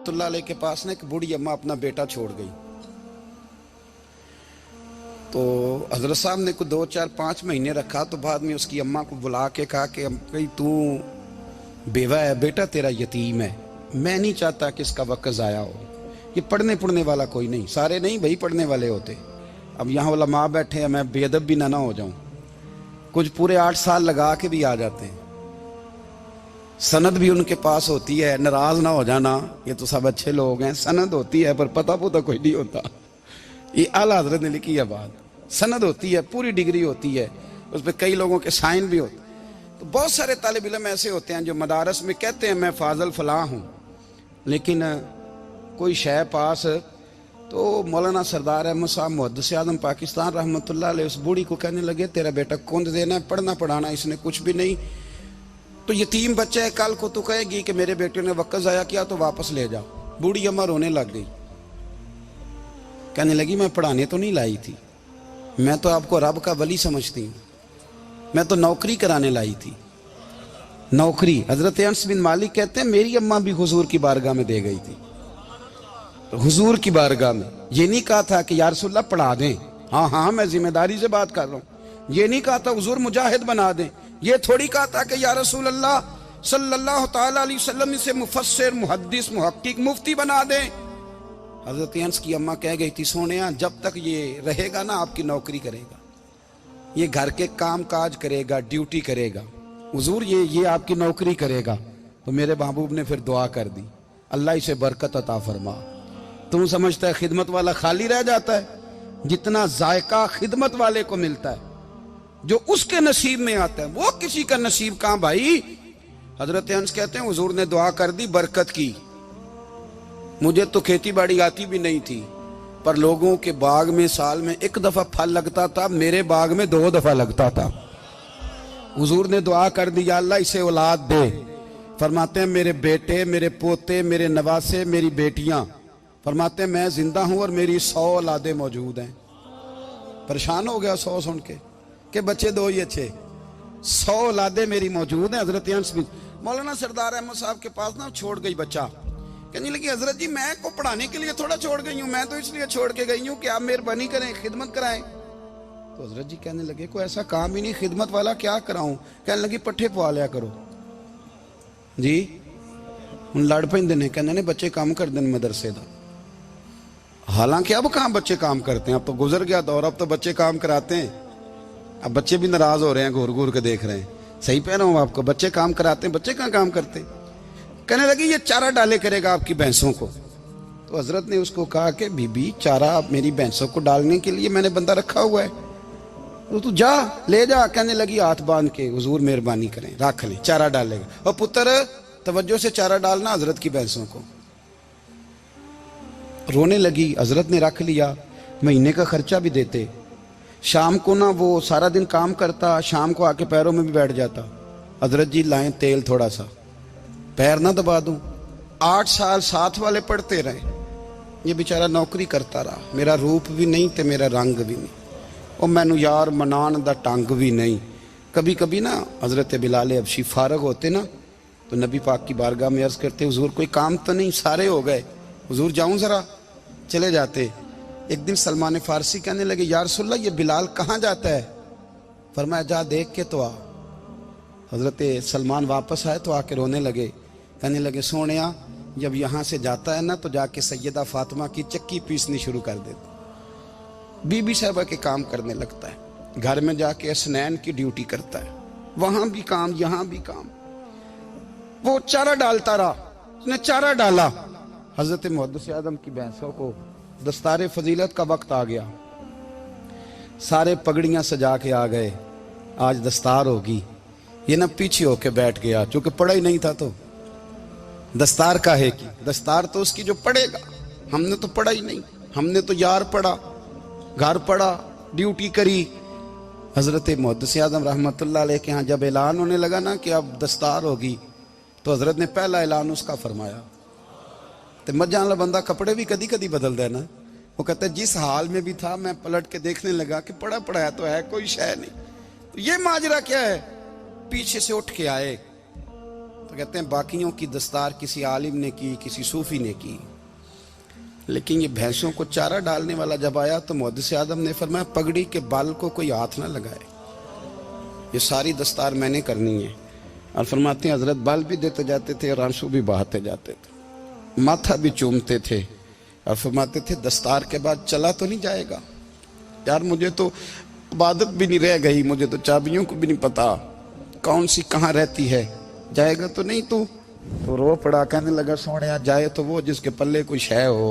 रहमत उल्लाह अलैह के पास ना एक बूढ़ी अम्मा अपना बेटा छोड़ गई। तो हजरत साहब ने कुछ 2, 4, 5 महीने रखा। तो बाद में उसकी अम्मा को बुला के कहा कि भाई तू बेवा है, बेटा तेरा यतीम है, मैं नहीं चाहता कि इसका वक्त ज़ाया हो। ये पढ़ने वाला कोई नहीं, सारे नहीं भाई पढ़ने वाले होते। अब यहाँ वाला माँ बैठे हैं, मैं बेअदब भी ना हो जाऊँ। कुछ पूरे 8 साल लगा के भी आ जाते हैं, सनद भी उनके पास होती है। नाराज ना हो जाना, ये तो सब अच्छे लोग हैं, सनद होती है पर पता पुता कोई नहीं होता। ये आला हजरत ने लिखी है बात, सनद होती है, पूरी डिग्री होती है, उस पर कई लोगों के साइन भी होते। तो बहुत सारे तालिब इल्म ऐसे होते हैं जो मदारस में कहते हैं मैं फाजल फलां हूँ, लेकिन कोई शय पास। तो मौलाना सरदार अहमद साहब मुहद्दिस आज़म पाकिस्तान रहमतुल्लाह अलैह उस बूढ़ी को कहने लगे तेरा बेटा कुंद देना है, पढ़ना पढ़ाना इसने कुछ भी नहीं, तो यतीम बच्चा है, कल को तू कहेगी कि मेरे बेटे ने वक्त ज़ाया किया तो वापस ले जा। बूढ़ी अम्मा रोने लग गई, कहने लगी मैं पढ़ाने तो नहीं लाई थी, मैं तो आपको रब का वली समझती हूँ, मैं तो नौकरी कराने लाई थी, नौकरी। हजरत अनस बिन मालिक कहते हैं मेरी अम्मा भी हुजूर की बारगाह में दे गई थी, तो हुजूर की बारगाह में ये नहीं कहा था कि या रसूलल्लाह पढ़ा दें, हाँ हाँ मैं जिम्मेदारी से बात कर रहा हूँ। ये नहीं कहा था हुजूर मुजाहिद बना दें, ये थोड़ी कहा था कि या रसूलल्लाह सल्लल्लाहु तआला अलैहि वसल्लम से मुफस्सिर मुहद्दिस मुहक्किक मुफ्ती बना दें। हजरत अनस की अम्मा कह गई थी सोनिया जब तक ये रहेगा ना आपकी नौकरी करेगा, ये घर के काम काज करेगा, ड्यूटी करेगा, हुजूर ये आपकी नौकरी करेगा। तो मेरे महबूब ने फिर दुआ कर दी, अल्लाह इसे बरकत अता फरमा। तुम समझता है खिदमत वाला खाली रह जाता है? जितना जायका खिदमत वाले को मिलता है, जो उसके नसीब में आता है, वो किसी का नसीब कहां भाई। हजरत अनस कहते हैं हुजूर ने दुआ कर दी बरकत की। मुझे तो खेती बाड़ी आती भी नहीं थी, पर लोगों के बाग में साल में 1 दफा फल लगता था, मेरे बाग में 2 दफा लगता था। हुजूर ने दुआ कर दी अल्लाह इसे औलाद दे। फरमाते हैं मेरे बेटे, मेरे पोते, मेरे नवासे, मेरी बेटियां, फरमाते हैं मैं जिंदा हूं और मेरी 100 औलादे मौजूद हैं। परेशान हो गया 100 सुन के कि बच्चे 2 ही अच्छे, 100 औलादे मेरी मौजूद हैं। हजरत अनस बिन मौलाना सरदार अहमद साहब के पास ना छोड़ गई बच्चा, कहने लगी हजरत जी मैं को पढ़ाने के लिए थोड़ा छोड़ गई हूँ, मैं तो इसलिए छोड़ के गई हूँ कि आप मेहरबानी करें खिदमत कराएं। तो हजरत जी कहने लगे कोई ऐसा काम ही नहीं, खिदमत वाला क्या कराऊं। कहने लगी पट्ठे पवा लिया करो जी। हूँ लड़ पेंदे ने, कहने ने बच्चे काम कर दें मदरसे का। हालांकि अब कहाँ बच्चे काम करते हैं, अब तो गुजर गया दौर, अब तो बच्चे काम कराते हैं। अब बच्चे भी नाराज हो रहे हैं, घूर घूर के देख रहे हैं। सही कह रहा हूँ आपको, बच्चे काम कराते हैं, बच्चे कहाँ काम करते। कहने लगी ये चारा डाले करेगा आपकी भैंसों को। तो हजरत ने उसको कहा कि बीबी चारा मेरी भैंसों को डालने के लिए मैंने बंदा रखा हुआ है, तो तू जा ले जा। कहने लगी हाथ बांध के हुजूर मेहरबानी करें रख ले, चारा डालेगा। और पुत्र तवज्जो से चारा डालना हजरत की भैंसों को। रोने लगी, हजरत ने रख लिया, महीने का खर्चा भी देते। शाम को ना वो सारा दिन काम करता, शाम को आके पैरों में भी बैठ जाता, हजरत जी लाएं तेल थोड़ा सा, पैर ना दबा दूं। 8 साल साथ वाले पढ़ते रहे, ये बेचारा नौकरी करता रहा, मेरा रूप भी नहीं ते मेरा रंग भी नहीं, और मैनू यार मनान दा टंग भी नहीं। कभी कभी ना हजरत बिलाल हबशी फारग होते ना, तो नबी पाक की बारगाह में अर्ज करते हुजूर कोई काम तो नहीं, सारे हो गए, हुजूर जाऊं जरा, चले जाते। एक दिन सलमान फारसी कहने लगे या रसूलल्लाह ये बिलाल कहाँ जाता है। फरमाया जा देख के तो आ। हजरत सलमान वापस आए तो आके रोने लगे, कहने लगे सोनिया जब यहाँ से जाता है ना तो जाके सैयदा फातिमा की चक्की पीसनी शुरू कर देता, बीबी साहबा के काम करने लगता है, घर में जाके स्नैन की ड्यूटी करता है, वहां भी काम यहाँ भी काम। वो चारा डालता रहा, उसने चारा डाला। हजरत मुहद्दिस आज़म की भैंसों को दस्तारे फजीलत का वक्त आ गया, सारे पगड़ियां सजा के आ गए, आज दस्तार होगी। ये ना पीछे होके बैठ गया, चूंकि पढ़ा ही नहीं था तो दस्तार का है कि दस्तार तो उसकी जो पढ़ेगा, हमने तो पढ़ा ही नहीं, हमने तो यार पढ़ा, घर पढ़ा, ड्यूटी करी। हजरत मुहद्दिस आज़म रहमतुल्लाह अलैह के यहाँ जब ऐलान होने लगा ना कि अब दस्तार होगी, तो हजरत ने पहला ऐलान उसका फरमाया। तो मजा वाला बंदा कपड़े भी कदी कदी बदल देना, वो कहता है जिस हाल में भी था मैं पलट के देखने लगा कि पढ़ा पढ़ाया तो है, कोई शय नहीं, तो ये माजरा क्या है। पीछे से उठ के आए तो कहते हैं बाकियों की दस्तार किसी आलिम ने की, किसी सूफी ने की, लेकिन ये भैंसों को चारा डालने वाला जब आया तो मुहद्दिस आदम ने फरमाया पगड़ी के बाल को कोई हाथ ना लगाए, ये सारी दस्तार मैंने करनी है। और फरमाते हैं हजरत बाल भी देते जाते थे और आंसू भी बहाते जाते थे, माथा भी चूमते थे और फरमाते थे दस्तार के बाद चला तो नहीं जाएगा यार, मुझे तो इबादत भी नहीं रह गई, मुझे तो चाबियों को भी नहीं पता कौन सी कहाँ रहती है, जाएगा तो नहीं तू? तो रो पड़ा, कहने लगा सोने जाए तो वो जिसके पल्ले कुछ है हो,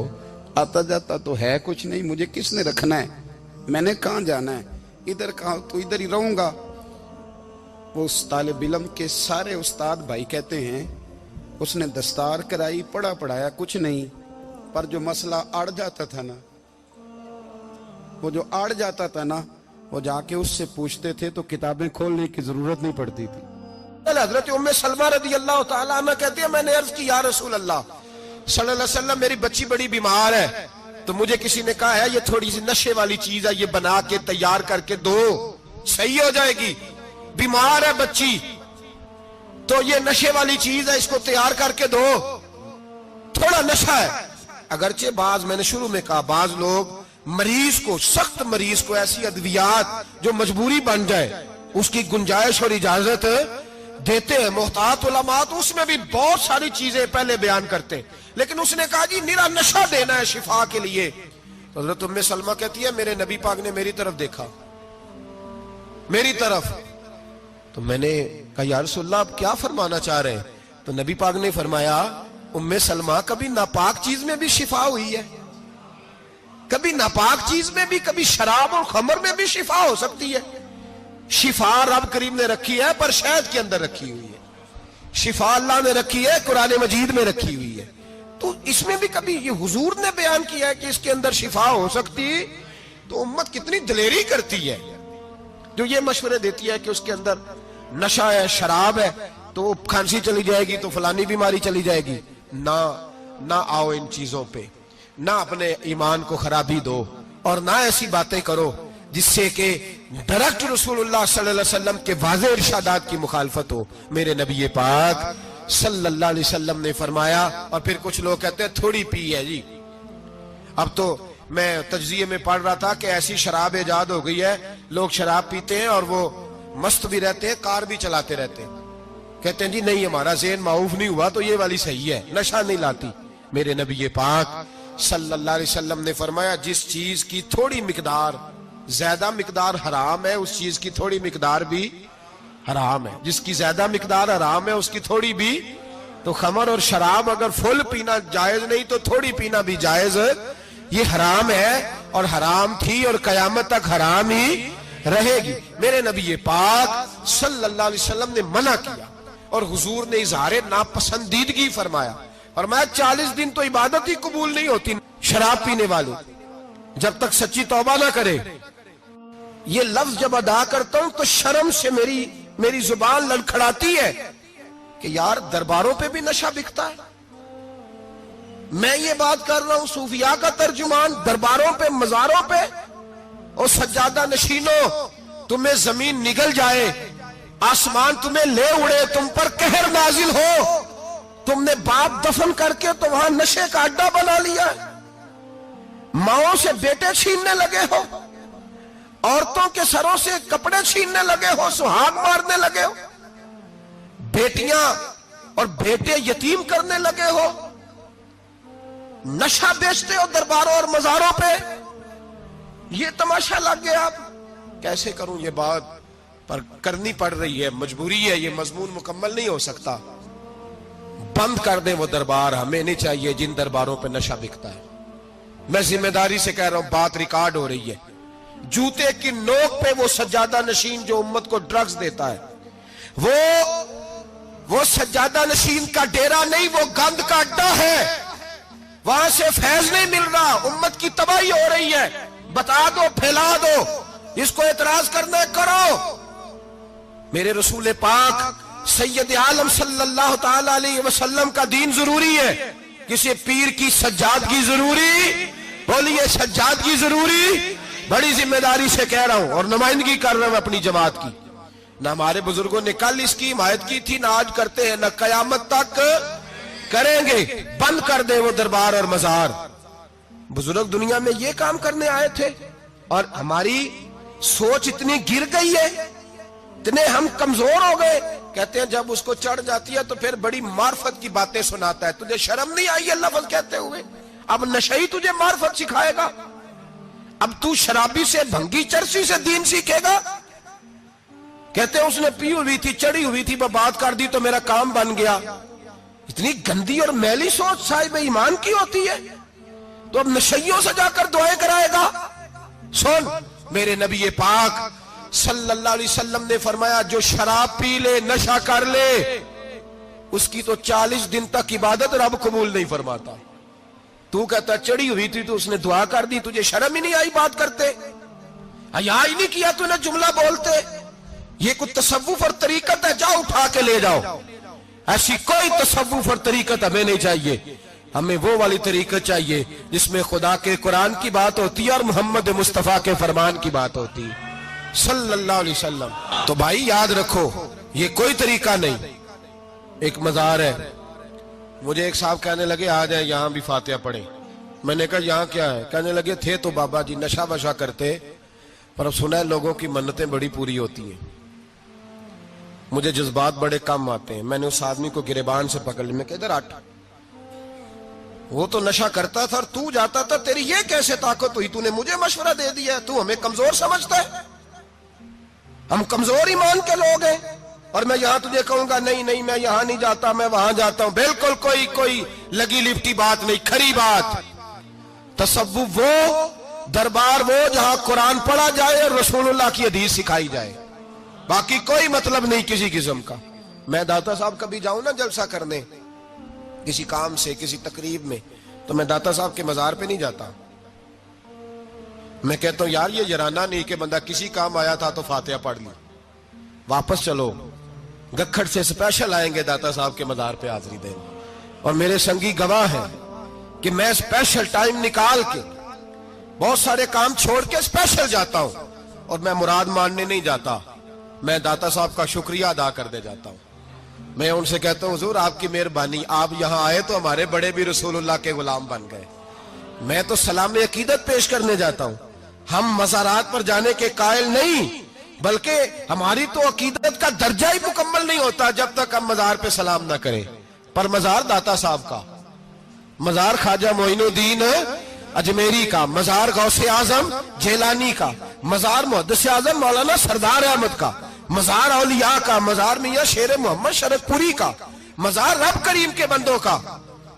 आता जाता तो है कुछ नहीं, मुझे किसने रखना है, मैंने कहाँ जाना है, इधर कहाँ तो इधर ही रहूंगा। वो उस तालिब इल्म के सारे उस्ताद भाई कहते हैं उसने दस्तार कराई, पढ़ा पढ़ाया कुछ नहीं, पर जो मसला अड़ जाता था ना, वो जो अड़ जाता था ना, वो जाके उससे पूछते थे तो किताबें खोलने की जरूरत नहीं पड़ती थी। हजरत उम्मे सलमा रदी अल्लाह तआला अन्हा कहती है मैंने अर्ज की या रसूल अल्लाह सल्लल्लाहु अलैहि वसल्लम मेरी बच्ची बड़ी बीमार है, तो मुझे किसी ने कहा है ये थोड़ी सी नशे वाली चीज है, ये बना के तैयार करके दो सही हो जाएगी, बीमार है बच्ची तो ये नशे वाली चीज है, इसको तैयार करके दो, थोड़ा नशा है। अगरचे बाज, मैंने शुरू में कहा, बाज लोग मरीज को, सख्त मरीज को ऐसी अद्वियात जो मजबूरी बन जाए उसकी गुंजाइश और इजाजत देते हैं। मोहतात उलमा तो उसमें भी बहुत सारी चीजें पहले बयान करते हैं, लेकिन उसने कहा जी निरा नशा देना है शिफा के लिए। तो हज़रत उम्मे सलमा कहती है मेरे नबी पाक ने मेरी तरफ देखा, मेरी तरफ, तो मैंने कहा या रसूलल्लाह आप क्या फरमाना चाह रहे हैं? तो नबी पाक ने फरमाया उम्मे सलमा कभी नापाक चीज में भी शिफा हुई है, कभी नापाक चीज में भी, कभी शराब और खमर में भी शिफा हो सकती है। शिफा रब करीम ने रखी है पर शहद के अंदर रखी हुई है, शिफा अल्लाह ने रखी है कुरान मजीद में रखी हुई है, तो इसमें भी कभी ये हुजूर ने बयान किया है कि इसके अंदर शिफा हो सकती, तो उम्मत कितनी दलेरी करती है जो ये मशवरे देती है कि उसके अंदर नशा है, शराब है, तो खांसी चली जाएगी तो फलानी बीमारी चली जाएगी। ना आओ इन चीजों पे, ना अपने ईमान को खराबी दो और ना ऐसी बातें करो जिससे कि डायरेक्ट रसूलुल्लाह सल्लल्लाहु अलैहि वसल्लम के वाज़ेह इरशादात की मुखालफत हो। मेरे नबी पाक सल्लल्लाहु अलैहि वसल्लम ने फरमाया, और फिर कुछ लोग कहते हैं थोड़ी पी है जी। अब तो मैं तज्जिये में पढ़ रहा था कि ऐसी शराब इजाद हो गई है, लोग शराब पीते हैं और वो मस्त भी रहते हैं, कार भी चलाते रहते हैं, कहते हैं जी नहीं हमारा ज़हन माऊफ नहीं हुआ तो ये वाली सही है, नशा नहीं लाती। मेरे नबी पाक सल्लल्लाहु अलैहि वसल्लम ने फरमाया जिस चीज की थोड़ी मिकदार, ज्यादा मिकदार हराम है उस चीज की थोड़ी मिकदार भी हराम है, जिसकी ज्यादा मिकदार हराम है उसकी थोड़ी भी। तो खमर और शराब अगर फुल पीना जायज नहीं तो थोड़ी पीना भी जायज, ये हराम है और हराम थी और कयामत तक हराम ही रहेगी। मेरे नबी पाक सल्लल्लाहु अलैहि वसल्लम ने मना किया और हुजूर ने इजहार नापसंदीदगी फरमाया, और मैं 40 दिन तो इबादत ही कबूल नहीं होती शराब पीने वाले जब तक सच्ची तौबा ना करे। ये लफ्ज जब अदा करता हूं तो शर्म से मेरी जुबान लड़खड़ाती है कि यार दरबारों पे भी नशा बिकता है। मैं ये बात कर रहा हूं सूफिया का तर्जुमान, दरबारों पे, मजारों पे, और सज्जादा नशीनों तुम्हें जमीन निगल जाए, आसमान तुम्हें ले उड़े, तुम पर कहर नाजिल हो, तुमने बाप दफन करके तो वहां नशे का अड्डा बना लिया, माओं से बेटे छीनने लगे हो, औरतों के सरों से कपड़े छीनने लगे हो, सुहाग मारने लगे हो, बेटियां और बेटे यतीम करने लगे हो, नशा बेचते हो दरबारों और मजारों पे, ये तमाशा लग गया। आप कैसे करूं ये बात, पर करनी पड़ रही है, मजबूरी है, ये मजमून मुकम्मल नहीं हो सकता। बंद कर दे वो दरबार, हमें नहीं चाहिए जिन दरबारों पे नशा बिकता है। मैं जिम्मेदारी से कह रहा हूं, बात रिकॉर्ड हो रही है। जूते की नोक पे वो सज्जादा नशीन जो उम्मत को ड्रग्स देता है, वो सज्जादा नशीन का डेरा नहीं, वो गंद का अड्डा है, वहां से फैज नहीं मिल रहा, उम्मत की तबाही हो रही है। बता दो, फैला दो, इसको एतराज करना है करो। मेरे रसूल पाक सैयद आलम सल्लल्लाहु ताला अलैहि वसल्लम का दीन जरूरी है, किसी पीर की सज्जादगी जरूरी, बोलिए सज्जादगी जरूरी। बड़ी जिम्मेदारी से कह रहा हूं और नुमाइंदगी कर रहा हूं अपनी जमात की। نہ ہمارے بزرگوں نے کل اس کی حمایت کی تھی، نہ آج کرتے ہیں، نہ قیامت تک کریں گے۔ بند کر دیں وہ دربار اور مزار۔ بزرگ دنیا میں یہ کام کرنے آئے تھے، اور ہماری سوچ اتنی گر گئی ہے، اتنے ہم کمزور ہو گئے۔ کہتے ہیں جب اس کو چڑھ جاتی ہے تو پھر بڑی معرفت کی باتیں سناتا ہے۔ تجھے شرم نہیں آئی یہ لفظ کہتے ہوئے؟ اب نشئی تجھے معرفت سکھائے گا؟ اب تو شرابی سے، بھنگی چرسی سے دین سیکھے گا؟ کہتے ہیں اس نے پی ہوئی تھی، چڑھی ہوئی تھی، وہ بات کر دی تو میرا کام بن گیا۔ اتنی گندی اور میلی سوچ صاحب ایمان کی ہوتی ہے، تو اب نشیوں سے جا کر دعائیں کرائے گا؟ سن، میرے نبی پاک صلی اللہ علیہ وسلم نے فرمایا جو شراب پی لے، نشہ کر لے، اس کی تو 40 دن تک عبادت رب قبول نہیں فرماتا۔ تو کہتا چڑھی ہوئی تھی تو اس نے دعا کر دی، تجھے شرم ہی نہیں آئی بات کرتے؟ حیا ہی نہیں کیا تو نے جملہ بولتے؟ یہ کوئی تصوف اور طریقت ہے؟ جاؤ اٹھا کے لے جاؤ۔ ایسی کوئی تصوف اور طریقت ہمیں نہیں چاہیے، ہمیں وہ والی طریقت چاہیے جس میں خدا کے قرآن کی بات ہوتی ہے اور محمد مصطفیٰ کے فرمان کی بات ہوتی ہے صلی اللہ علیہ وسلم۔ تو بھائی یاد رکھو، یہ کوئی طریقہ نہیں۔ ایک مزار ہے، مجھے ایک صاحب کہنے لگے آ جائیں یہاں بھی فاتحہ پڑھیں۔ میں نے کہا یہاں کیا ہے؟ کہنے لگے تھے تو بابا جی نشہ وشہ کرتے، پر اب سنا ہے لوگوں کی منتیں بڑی پوری ہوتی ہیں۔ مجھے جذبات بڑے کم آتے ہیں۔ میں نے اس آدمی کو گریبان سے پکڑ لیا، میں کہ ادھر ہٹ، وہ تو نشہ کرتا تھا اور تو جاتا تھا، تیری یہ کیسے طاقت ہوئی؟ تو نے مجھے مشورہ دے دیا، تو ہمیں کمزور سمجھتا ہے؟ ہم کمزور ایمان کے لوگ ہیں، اور میں یہاں تجھے کہوں گا نہیں نہیں میں یہاں نہیں جاتا، میں وہاں جاتا ہوں۔ بالکل کوئی لگی لپٹی بات نہیں، کھری بات۔ تصوف وہ، دربار وہ جہاں قرآن پڑھا جائے اور رسول اللہ کی حدیث سکھائی جائے، باقی کوئی مطلب نہیں کسی قسم کا۔ میں داتا صاحب کبھی جاؤں نا جلسہ کرنے کسی کام سے، کسی تقریب میں، تو میں داتا صاحب کے مزار پہ نہیں جاتا۔ میں کہتا ہوں یار یہ یرانہ نہیں کہ بندہ کسی کام آیا تھا تو فاتحہ پڑھ لی، واپس چلو، گکھڑ سے سپیشل آئیں گے داتا صاحب کے مزار پہ حاضری دیں۔ اور میرے سنگی گواہ ہیں کہ میں سپیشل ٹائم نکال کے بہت سارے کام چھوڑ کے سپیشل جاتا ہوں، اور میں مراد ماننے نہیں جاتا، میں داتا صاحب کا شکریہ ادا کر دے جاتا ہوں۔ میں ان سے کہتا ہوں حضور آپ کی مہربانی، آپ یہاں آئے تو ہمارے بڑے بھی رسول اللہ کے غلام بن گئے۔ میں تو سلام عقیدت پیش کرنے جاتا ہوں، ہم مزارات پر جانے کے قائل نہیں، بلکہ ہماری تو عقیدت کا درجہ ہی مکمل نہیں ہوتا جب تک ہم مزار پہ سلام نہ کریں۔ پر مزار داتا صاحب کا، مزار خواجہ معین الدین اجمیری کا، مزار غوث اعظم جیلانی کا، مزار محدث اعظم مولانا سردار احمد کا، مزار اولیاء کا، مزار میاں شیر محمد شرک پوری کا، مزار رب کریم کے بندوں کا۔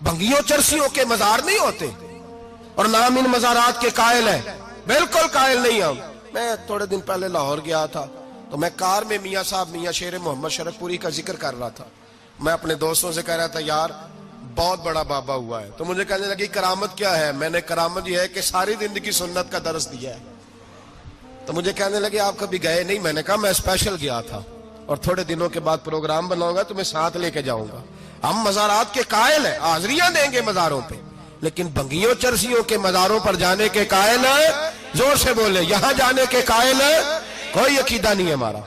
بھنگیوں چرسیوں کے مزار نہیں ہوتے، اور نام ان مزارات کے قائل ہیں، بالکل قائل نہیں ہم۔ میں تھوڑے دن پہلے لاہور گیا تھا، تو میں کار میں میاں صاحب میاں شیر محمد شرک پوری کا ذکر کر رہا تھا۔ میں اپنے دوستوں سے کہہ رہا تھا یار بہت بڑا بابا ہوا ہے، تو مجھے کہنے لگی کرامت کیا ہے؟ میں نے کرامت یہ ہے کہ ساری زندگی سنت کا درس دیا ہے۔ تو مجھے کہنے لگے آپ کبھی گئے نہیں؟ میں نے کہا میں اسپیشل گیا تھا، اور تھوڑے دنوں کے بعد پروگرام بناؤں گا تو میں ساتھ لے کے جاؤں گا۔ ہم مزارات کے قائل ہیں، حاضریاں دیں گے مزاروں پہ، لیکن بھنگیوں چرسیوں کے مزاروں پر جانے کے قائل ہیں؟ زور سے بولے، یہاں جانے کے قائل ہیں؟ کوئی عقیدہ نہیں ہے ہمارا۔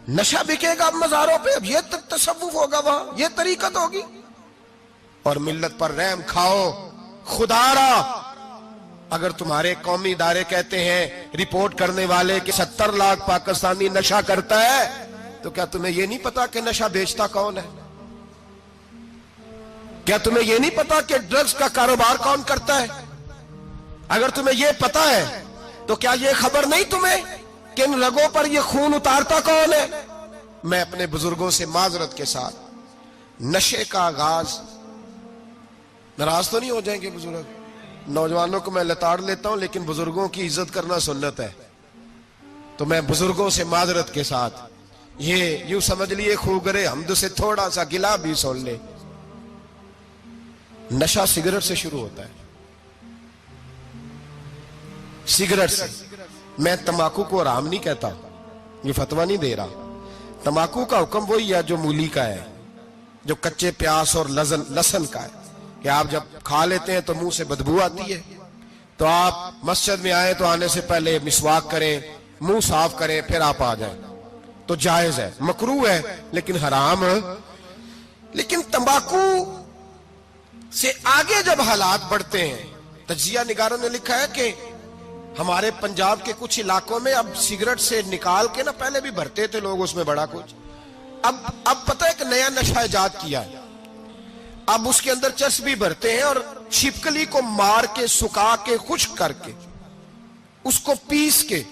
نشہ بکے گا اب مزاروں پہ، اب یہ تصوف ہوگا وہاں، یہ طریقت ہوگی۔ اور ملت پر رحم کھاؤ خدا را۔ اگر تمہارے قومی ادارے کہتے ہیں رپورٹ کرنے والے کہ 70 لاکھ پاکستانی نشہ کرتا ہے، تو کیا تمہیں یہ نہیں پتا کہ نشہ بیچتا کون ہے؟ کیا تمہیں یہ نہیں پتا کہ ڈرگز کا کاروبار کون کرتا ہے؟ اگر تمہیں یہ پتا ہے تو کیا یہ خبر نہیں تمہیں کہ ان رگوں پر یہ خون اتارتا کون ہے؟ میں اپنے بزرگوں سے معذرت کے ساتھ، نشے کا آغاز، ناراض تو نہیں ہو جائیں گے بزرگ، نوجوانوں کو میں لتاڑ لیتا ہوں لیکن بزرگوں کی عزت کرنا سنت ہے، تو میں بزرگوں سے معذرت کے ساتھ یہ یوں سمجھ لیے خوگرے حمد سے تھوڑا سا گلا بھی سن لے۔ نشہ سگریٹ سے شروع ہوتا ہے، سگریٹ سے۔ میں تمباکو کو حرام نہیں کہتا، یہ فتویٰ نہیں دے رہا۔ تمباکو کا حکم وہی ہے جو مولی کا ہے، جو کچے پیاز اور لہسن کا ہے، کہ آپ جب کھا لیتے ہیں تو منہ سے بدبو آتی ہے، تو آپ مسجد میں آئیں تو آنے سے پہلے مسواک کریں، منہ صاف کریں، پھر آپ آ جائیں۔ تو جائز ہے، مکروہ ہے لیکن حرام ہے۔ لیکن تمباکو سے آگے جب حالات بڑھتے ہیں، تجزیہ نگاروں نے لکھا ہے کہ ہمارے پنجاب کے کچھ علاقوں میں اب سگریٹ سے نکال کے نا، پہلے بھی بھرتے تھے لوگ اس میں بڑا کچھ، اب پتہ ہے کہ نیا نشہ ایجاد کیا ہے، اب اس کے اندر چرس بھی بھرتے ہیں اور چھپکلی کو مار کے سکھا کے خشک کر کے اس کو پیس کے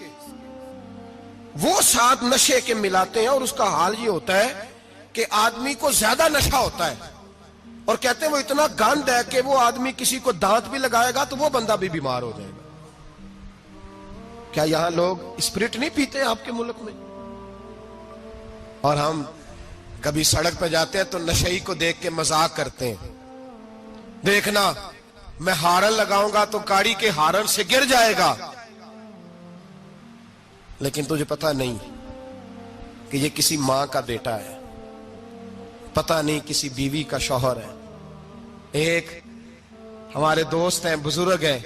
وہ ساتھ نشے کے ملاتے ہیں، اور اس کا حال یہ ہوتا ہے کہ آدمی کو زیادہ نشہ ہوتا ہے، اور کہتے ہیں وہ اتنا گند ہے کہ وہ آدمی کسی کو دانت بھی لگائے گا تو وہ بندہ بھی بیمار ہو جائے گا۔ کیا یہاں لوگ اسپرٹ نہیں پیتے آپ کے ملک میں؟ اور ہم کبھی سڑک پہ جاتے ہیں تو نشئی کو دیکھ کے مذاق کرتے ہیں، دیکھنا میں ہارن لگاؤں گا تو گاڑی کے ہارن سے گر جائے گا، لیکن تجھے پتا نہیں کہ یہ کسی ماں کا بیٹا ہے، پتا نہیں کسی بیوی کا شوہر ہے۔ ایک ہمارے دوست ہیں، بزرگ ہیں،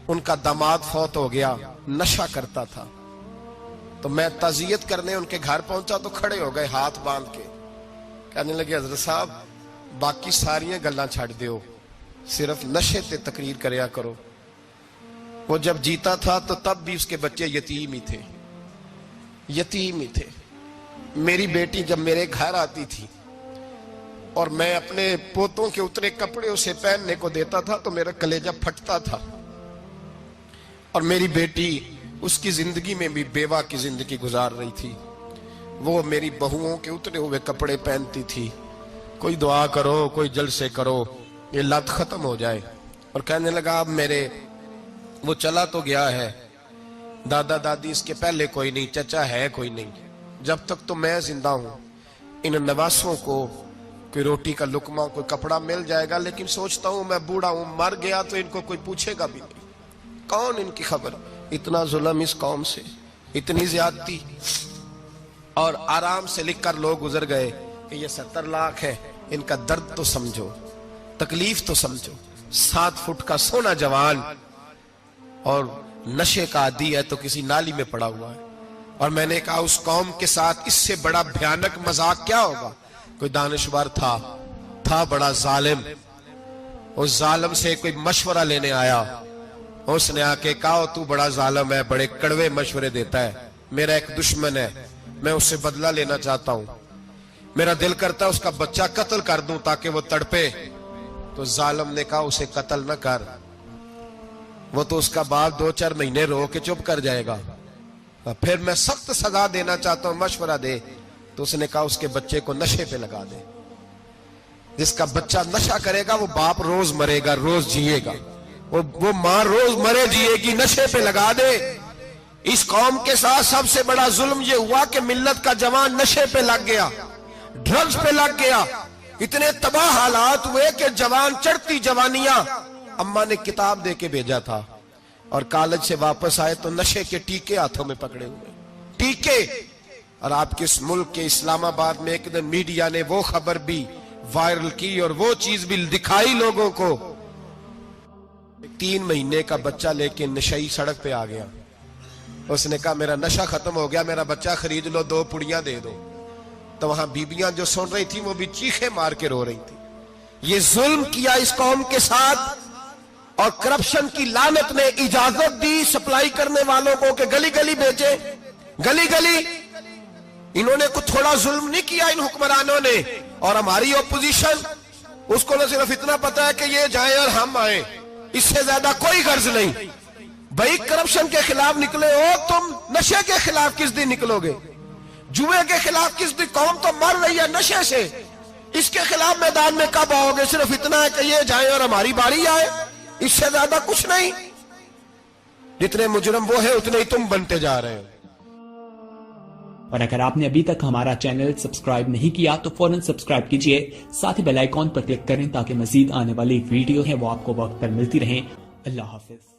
ان کا داماد فوت ہو گیا، نشہ کرتا تھا، تو میں تعزیت کرنے ان کے گھر پہنچا تو کھڑے ہو گئے ہاتھ باندھ کے، کہنے لگے حضرت صاحب باقی ساریاں گلاں چھڑ دیو، صرف نشے تے تقریر کریا کرو۔ وہ جب جیتا تھا تو تب بھی اس کے بچے یتیم ہی تھے، یتیم ہی تھے۔ میری بیٹی جب میرے گھر آتی تھی اور میں اپنے پوتوں کے اتنے کپڑے اسے پہننے کو دیتا تھا تو میرا کلیجہ پھٹتا تھا، اور میری بیٹی اس کی زندگی میں بھی بیوہ کی زندگی گزار رہی تھی، وہ میری بہوؤں کے اتنے ہوئے کپڑے پہنتی تھی، کوئی دعا کرو، کوئی جلسے کرو، یہ لت ختم ہو جائے۔ اور کہنے لگا اب میرے وہ چلا تو گیا ہے، دادا دادی اس کے پہلے کوئی نہیں، چچا ہے کوئی نہیں، جب تک تو میں زندہ ہوں ان نواسوں کو کوئی روٹی کا لقمہ، کوئی کپڑا مل جائے گا، لیکن سوچتا ہوں میں بوڑھا ہوں، مر گیا تو ان کو کوئی پوچھے گا بھی نہیں، کون ان کی خبر۔ اتنا ظلم اس قوم سے، اتنی زیادتی، اور آرام سے لکھ کر لوگ گزر گئے کہ یہ 70 لاکھ ہے، ان کا درد تو سمجھو، تکلیف تو سمجھو۔ 7 فٹ کا سونا جوان اور نشے کا عادی ہے تو کسی نالی میں پڑا ہوا ہے۔ اور میں نے کہا اس قوم کے ساتھ اس سے بڑا بھیانک مذاق کیا ہوگا؟ کوئی دانشور تھا بڑا ظالم، اس ظالم سے کوئی مشورہ لینے آیا، اس نے آ کے کہا تو بڑا ظالم ہے، بڑے کڑوے مشورے دیتا ہے، میرا ایک دشمن ہے، میں اس سے بدلہ لینا چاہتا ہوں، میرا دل کرتا ہے اس کا بچہ قتل کر دوں تاکہ وہ تڑپے۔ تو ظالم نے کہا اسے قتل نہ کر، وہ تو اس کا باپ 2-4 مہینے رو کے چپ کر جائے گا، پھر میں سخت سزا دینا چاہتا ہوں، مشورہ دے۔ تو اس نے کہا اس کے بچے کو نشے پہ لگا دے، جس کا بچہ نشہ کرے گا وہ باپ روز مرے گا، روز جیے گا، وہ ماں روز مرے جیے گی، نشے پہ لگا دے۔ اس قوم کے ساتھ سب سے بڑا ظلم یہ ہوا کہ ملت کا جوان نشے پہ لگ گیا، ڈرگز پہ لگ گیا، اتنے تباہ حالات ہوئے کہ جوان چڑھتی جوانیاں، اماں نے کتاب دے کے بھیجا تھا، اور کالج سے واپس آئے تو نشے کے ٹیکے ہاتھوں میں پکڑے ہوئے، ٹیکے۔ اور آپ کے اس ملک کے اسلام آباد میں ایک دن میڈیا نے وہ خبر بھی وائرل کی اور وہ چیز بھی دکھائی لوگوں کو، 3 مہینے کا بچہ لے کے نشئی سڑک پہ آ گیا، اس نے کہا میرا نشہ ختم ہو گیا، میرا بچہ خرید لو، 2 پڑیاں دے دو۔ تو وہاں بیبیاں جو سن رہی تھی وہ بھی چیخے مار کے رو رہی تھی۔ یہ ظلم کیا اس قوم کے ساتھ، اور کرپشن کی لعنت نے اجازت دی سپلائی کرنے والوں کو کہ گلی گلی بیچے، گلی گلی۔ انہوں نے کچھ تھوڑا ظلم نہیں کیا ان حکمرانوں نے، اور ہماری اپوزیشن اس کو نہ صرف اتنا پتا ہے کہ یہ جائیں اور ہم آئیں، اس سے زیادہ کوئی غرض نہیں۔ بھائی کرپشن کے خلاف نکلے ہو تم، نشے کے خلاف کس دن نکلو گے؟ جوئے کے خلاف کس دن؟ قوم تو مر رہی ہے نشے سے، اس کے خلاف میدان میں کب آؤ گے؟ صرف اتنا ہے کہ یہ جائیں اور ہماری باری آئے، اس سے زیادہ کچھ نہیں۔ جتنے مجرم وہ ہیں اتنے ہی تم بنتے جا رہے ہو۔ اور اگر آپ نے ابھی تک ہمارا چینل سبسکرائب نہیں کیا تو فوراً سبسکرائب کیجئے، ساتھ ہی بیل آئیکن پر کلک کریں تاکہ مزید آنے والی ویڈیو ہے وہ آپ کو وقت پر ملتی رہیں۔ اللہ حافظ۔